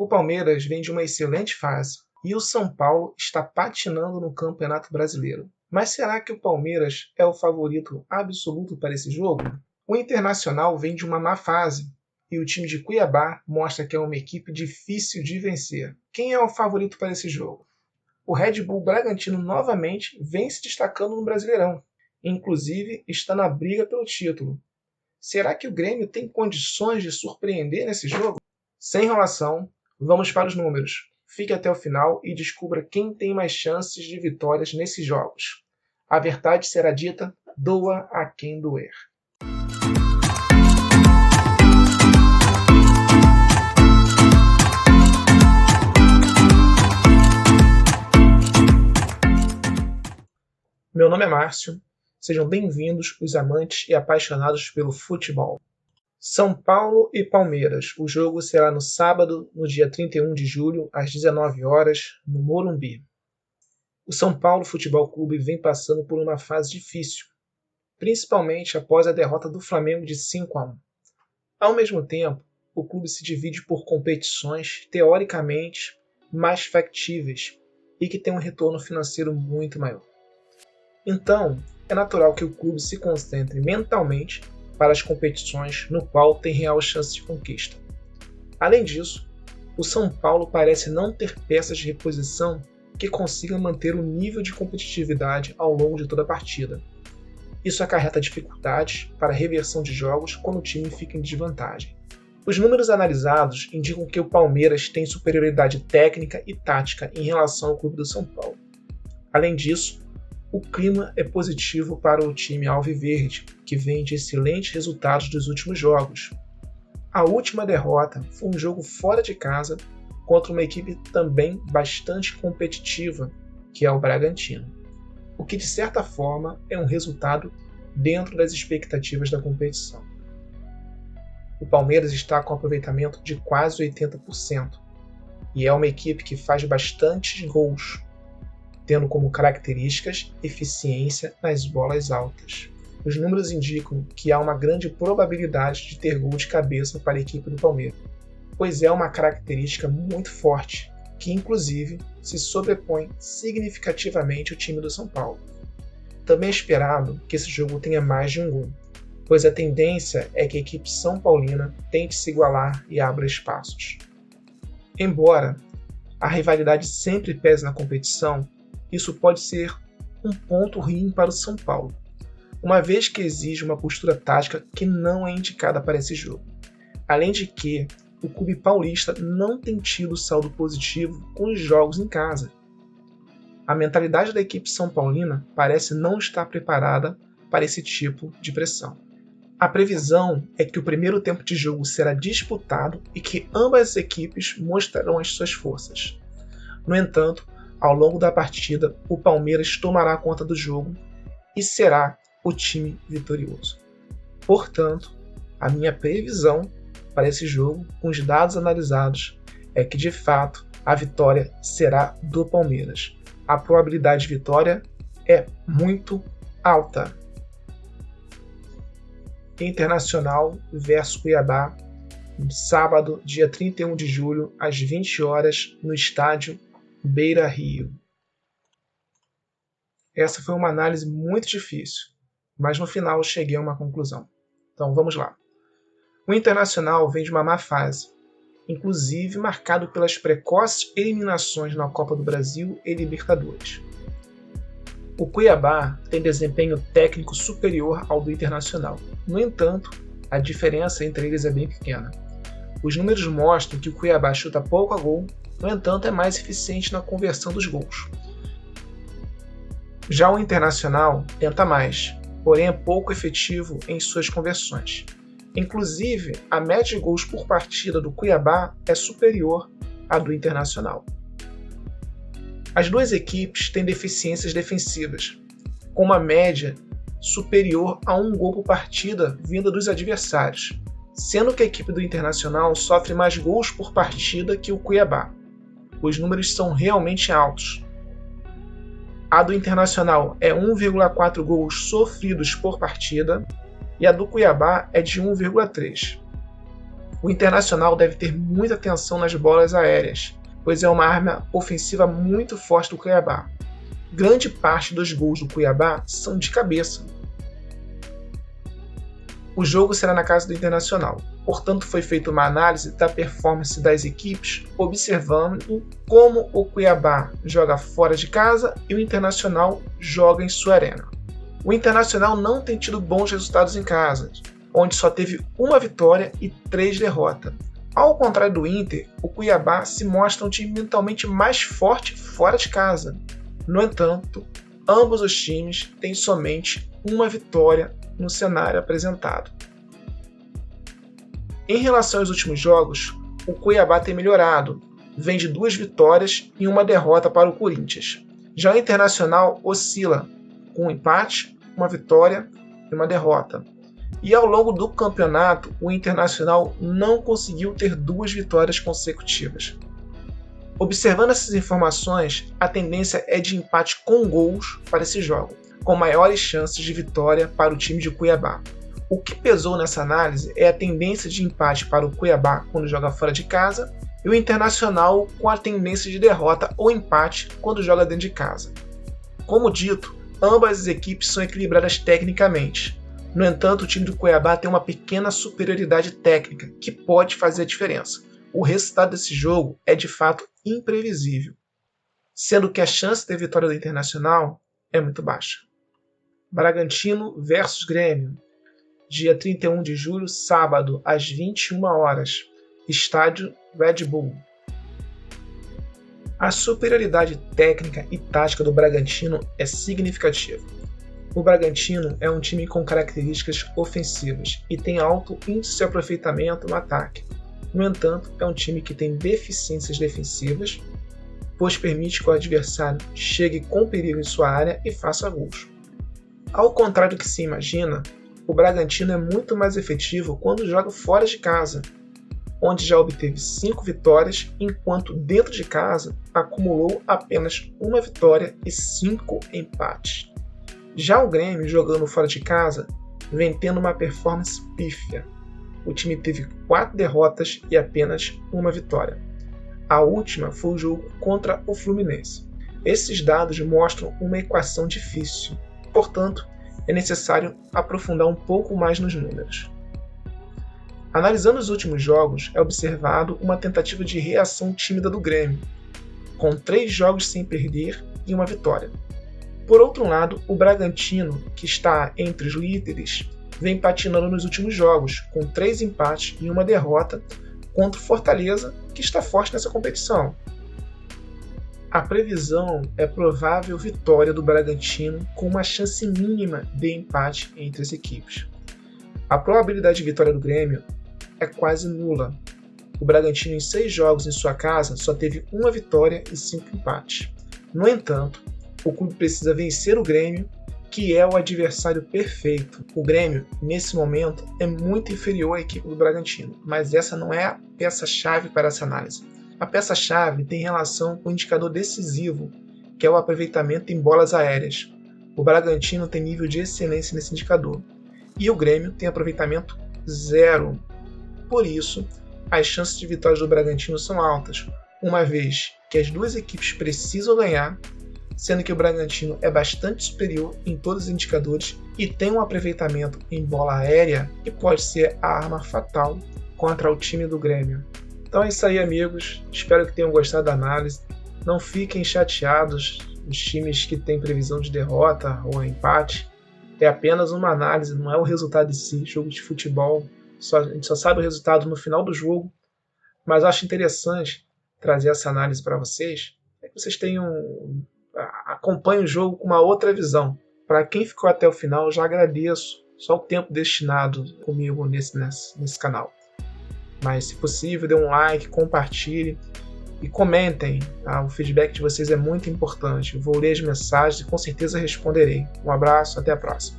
O Palmeiras vem de uma excelente fase e o São Paulo está patinando no Campeonato Brasileiro. Mas será que o Palmeiras é o favorito absoluto para esse jogo? O Internacional vem de uma má fase e o time de Cuiabá mostra que é uma equipe difícil de vencer. Quem é o favorito para esse jogo? O Red Bull Bragantino novamente vem se destacando no Brasileirão. Inclusive está na briga pelo título. Será que o Grêmio tem condições de surpreender nesse jogo? Sem enrolação, vamos para os números. Fique até o final e descubra quem tem mais chances de vitórias nesses jogos. A verdade será dita, doa a quem doer. Meu nome é Márcio. Sejam bem-vindos os amantes e apaixonados pelo futebol. São Paulo e Palmeiras. O jogo será no sábado, no dia 31 de julho, às 19 horas, no Morumbi. O São Paulo Futebol Clube vem passando por uma fase difícil, principalmente após a derrota do Flamengo de 5-1. Ao mesmo tempo, o clube se divide por competições teoricamente mais factíveis e que têm um retorno financeiro muito maior. Então, é natural que o clube se concentre mentalmente para as competições no qual tem real chance de conquista. Além disso, o São Paulo parece não ter peças de reposição que consigam manter o nível de competitividade ao longo de toda a partida. Isso acarreta dificuldades para a reversão de jogos quando o time fica em desvantagem. Os números analisados indicam que o Palmeiras tem superioridade técnica e tática em relação ao clube do São Paulo. Além disso, o clima é positivo para o time alviverde, que vem de excelentes resultados dos últimos jogos. A última derrota foi um jogo fora de casa contra uma equipe também bastante competitiva, que é o Bragantino, o que de certa forma é um resultado dentro das expectativas da competição. O Palmeiras está com aproveitamento de quase 80% e é uma equipe que faz bastantes gols, tendo como características eficiência nas bolas altas. Os números indicam que há uma grande probabilidade de ter gol de cabeça para a equipe do Palmeiras, pois é uma característica muito forte, que inclusive se sobrepõe significativamente ao time do São Paulo. Também é esperado que esse jogo tenha mais de um gol, pois a tendência é que a equipe São Paulina tente se igualar e abra espaços. Embora a rivalidade sempre pese na competição, isso pode ser um ponto ruim para o São Paulo, uma vez que exige uma postura tática que não é indicada para esse jogo. Além de que, o clube paulista não tem tido saldo positivo com os jogos em casa. A mentalidade da equipe São Paulina parece não estar preparada para esse tipo de pressão. A previsão é que o primeiro tempo de jogo será disputado e que ambas as equipes mostrarão as suas forças. No entanto, ao longo da partida, o Palmeiras tomará conta do jogo e será o time vitorioso. Portanto, a minha previsão para esse jogo, com os dados analisados, é que de fato a vitória será do Palmeiras. A probabilidade de vitória é muito alta. Internacional versus Cuiabá, no sábado, dia 31 de julho, às 20 horas, no estádio Beira-Rio. Essa foi uma análise muito difícil, mas no final eu cheguei a uma conclusão. Então vamos lá. O Internacional vem de uma má fase, inclusive marcado pelas precoces eliminações na Copa do Brasil e Libertadores. O Cuiabá tem desempenho técnico superior ao do Internacional. No entanto, a diferença entre eles é bem pequena. Os números mostram que o Cuiabá chuta pouco a gol, no entanto é mais eficiente na conversão dos gols. Já o Internacional tenta mais, porém é pouco efetivo em suas conversões. Inclusive, a média de gols por partida do Cuiabá é superior à do Internacional. As duas equipes têm deficiências defensivas, com uma média superior a um gol por partida vinda dos adversários, sendo que a equipe do Internacional sofre mais gols por partida que o Cuiabá. Os números são realmente altos. A do Internacional é 1,4 gols sofridos por partida e a do Cuiabá é de 1,3. O Internacional deve ter muita atenção nas bolas aéreas, pois é uma arma ofensiva muito forte do Cuiabá. Grande parte dos gols do Cuiabá são de cabeça. O jogo será na casa do Internacional, portanto foi feita uma análise da performance das equipes, observando como o Cuiabá joga fora de casa e o Internacional joga em sua arena. O Internacional não tem tido bons resultados em casa, onde só teve uma vitória e 3 derrotas. Ao contrário do Inter, o Cuiabá se mostra um time mentalmente mais forte fora de casa. No entanto, ambos os times têm somente uma vitória no cenário apresentado. Em relação aos últimos jogos, o Cuiabá tem melhorado, vem de 2 vitórias e 1 derrota para o Corinthians. Já o Internacional oscila, com um empate, 1 vitória e 1 derrota. E ao longo do campeonato, o Internacional não conseguiu ter 2 vitórias consecutivas. Observando essas informações, a tendência é de empate com gols para esse jogo, com maiores chances de vitória para o time de Cuiabá. O que pesou nessa análise é a tendência de empate para o Cuiabá quando joga fora de casa e o Internacional com a tendência de derrota ou empate quando joga dentro de casa. Como dito, ambas as equipes são equilibradas tecnicamente. No entanto, o time do Cuiabá tem uma pequena superioridade técnica que pode fazer a diferença. O resultado desse jogo é de fato imprevisível, sendo que a chance de vitória do Internacional é muito baixa. Bragantino versus Grêmio, dia 31 de julho, sábado, às 21 horas, estádio Red Bull. A superioridade técnica e tática do Bragantino é significativa. O Bragantino é um time com características ofensivas e tem alto índice de aproveitamento no ataque. No entanto, é um time que tem deficiências defensivas, pois permite que o adversário chegue com perigo em sua área e faça gols. Ao contrário do que se imagina, o Bragantino é muito mais efetivo quando joga fora de casa, onde já obteve 5 vitórias, enquanto dentro de casa acumulou apenas 1 vitória e 5 empates. Já o Grêmio, jogando fora de casa, vem tendo uma performance pífia. O time teve 4 derrotas e apenas 1 vitória. A última foi o jogo contra o Fluminense. Esses dados mostram uma equação difícil, portanto, é necessário aprofundar um pouco mais nos números. Analisando os últimos jogos, é observado uma tentativa de reação tímida do Grêmio, com 3 jogos sem perder e 1 vitória. Por outro lado, o Bragantino, que está entre os líderes, vem patinando nos últimos jogos, com 3 empates e 1 derrota, contra o Fortaleza, que está forte nessa competição. A previsão é provável vitória do Bragantino com uma chance mínima de empate entre as equipes. A probabilidade de vitória do Grêmio é quase nula. O Bragantino, em 6 jogos em sua casa, só teve 1 vitória e 5 empates. No entanto, o clube precisa vencer o Grêmio, que é o adversário perfeito. O Grêmio, nesse momento, é muito inferior à equipe do Bragantino, mas essa não é a peça-chave para essa análise. A peça-chave tem relação com o indicador decisivo, que é o aproveitamento em bolas aéreas. O Bragantino tem nível de excelência nesse indicador, e o Grêmio tem aproveitamento 0. Por isso, as chances de vitória do Bragantino são altas, uma vez que as 2 equipes precisam ganhar, sendo que o Bragantino é bastante superior em todos os indicadores e tem um aproveitamento em bola aérea que pode ser a arma fatal contra o time do Grêmio. Então é isso aí, amigos. Espero que tenham gostado da análise. Não fiquem chateados os times que têm previsão de derrota ou empate. É apenas uma análise, não é o resultado em si. Jogo de futebol, a gente só sabe o resultado no final do jogo. Mas acho interessante trazer essa análise para vocês, é que vocês acompanhem o jogo com uma outra visão. Para quem ficou até o final, eu já agradeço só o tempo destinado comigo nesse canal. Mas, se possível, dê um like, compartilhe e comentem. Tá? O feedback de vocês é muito importante. Eu vou ler as mensagens e com certeza responderei. Um abraço, até a próxima.